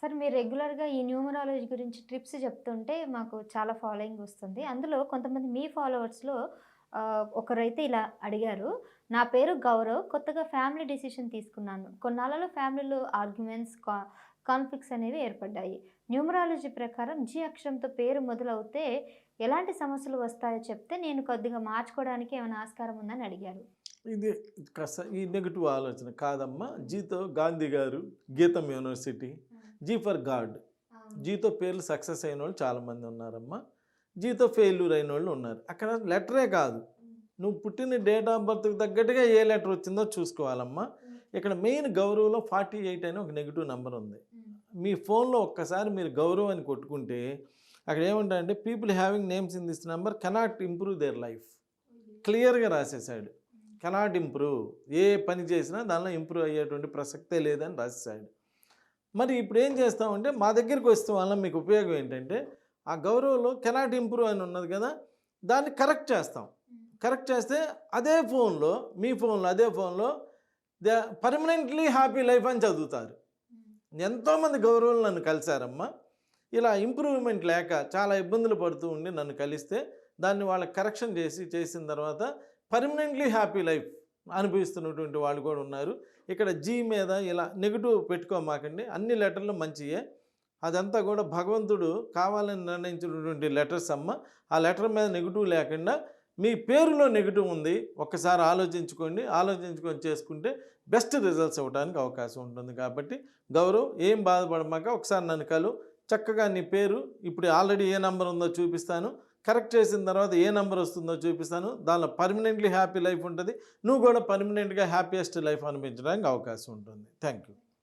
Sir మీరు రెగ్యులర్‌గా ఈ న్యూమరాలజీ గురించి ట్రిప్స్ చెప్తుంటే మాకు చాలా ఫాలోయింగ్ వస్తుంది. అందులో కొంతమంది మీ ఫాలోవర్స్‌లో ఒకరైతే ఇలా అడిగారు. నా పేరు గౌరవ్. కొత్తగా ఫ్యామిలీ డిసిషన్ తీసుకున్నాను. కొన్నాళ్లలో ఫ్యామిలీలో ఆర్గ్యుమెంట్స్, కాన్‌ఫ్లిక్ట్స్ అనేవి ఏర్పడ్డాయి. న్యూమరాలజీ ప్రకారం జీ అక్షరంతో పేరు మొదలవుతే ఎలాంటి సమస్యలు వస్తాయో చెప్తే నేను కొద్దిగా మార్చుకోవడానికి ఏమైనా ఆస్కారం ఉందని అడిగారు. ఇది కాస్త ఈ నెగెటివ్ ఆలోచన కాదమ్మా. జీతో గాంధీ గారు, గీతం యూనివర్సిటీ, జీ ఫర్ గాడ్, జీతో పేర్లు సక్సెస్ అయిన వాళ్ళు చాలామంది ఉన్నారమ్మా. జీతో ఫెయిల్యూర్ అయిన వాళ్ళు ఉన్నారు. అక్కడ లెటరే కాదు, నువ్వు పుట్టిన డేట్ ఆఫ్ బర్త్కి తగ్గట్టుగా ఏ లెటర్ వచ్చిందో చూసుకోవాలమ్మా. ఇక్కడ మెయిన్ గౌరవ్లో 48 అని ఒక నెగిటివ్ నెంబర్ ఉంది. మీ ఫోన్లో ఒక్కసారి మీరు గౌరవ్ అని కొట్టుకుంటే అక్కడ ఏమంటారంటే people having names in this number cannot improve their life. క్లియర్గా రాసేసాడు. కెనాట్ ఇంప్రూవ్, ఏ పని చేసినా దానిలో ఇంప్రూవ్ అయ్యేటువంటి ప్రసక్తే లేదని రాసేసాడు. మరి ఇప్పుడు ఏం చేస్తామంటే మా దగ్గరికి వస్తే వల్ల మీకు ఉపయోగం ఏంటంటే ఆ గౌరవంలో కెనాట్ ఇంప్రూవ్ అని ఉన్నది కదా, దాన్ని కరెక్ట్ చేస్తాం. కరెక్ట్ చేస్తే అదే ఫోన్లో, మీ ఫోన్లో అదే ఫోన్లో పర్మనెంట్లీ హ్యాపీ లైఫ్ అని చదువుతారు. ఎంతోమంది గౌరవం నన్ను కలిశారమ్మా. ఇలా ఇంప్రూవ్మెంట్ లేక చాలా ఇబ్బందులు పడుతూ ఉండి నన్ను కలిస్తే దాన్ని వాళ్ళకి కరెక్షన్ చేసిన తర్వాత పర్మనెంట్లీ హ్యాపీ లైఫ్ అనుభవిస్తున్నటువంటి వాళ్ళు కూడా ఉన్నారు. ఇక్కడ జీ మీద ఇలా నెగిటివ్ పెట్టుకోమాకండి. అన్ని లెటర్లు మంచియే. అదంతా కూడా భగవంతుడు కావాలని నిర్ణయించినటువంటి లెటర్స్ అమ్మ. ఆ లెటర్ మీద నెగిటివ్ లేకుండా మీ పేరులో నెగిటివ్ ఉంది, ఒక్కసారి ఆలోచించుకొని చేసుకుంటే బెస్ట్ రిజల్ట్స్ ఇవ్వడానికి అవకాశం ఉంటుంది. కాబట్టి గౌరవ్, ఏం బాధపడమాక, ఒకసారి నన్ను కలు. చక్కగా నీ పేరు ఇప్పుడు ఆల్రెడీ ఏ నెంబర్ ఉందో చూపిస్తాను, కరెక్ట్ చేసిన తర్వాత ఏ నెంబర్ వస్తుందో చూపిస్తాను. దానిలో పర్మనెంట్లీ హ్యాపీ లైఫ్ ఉంటుంది. నువ్వు కూడా పర్మనెంట్గా హ్యాపీయెస్ట్ లైఫ్ అనిపించడానికి అవకాశం ఉంటుంది. Thank you.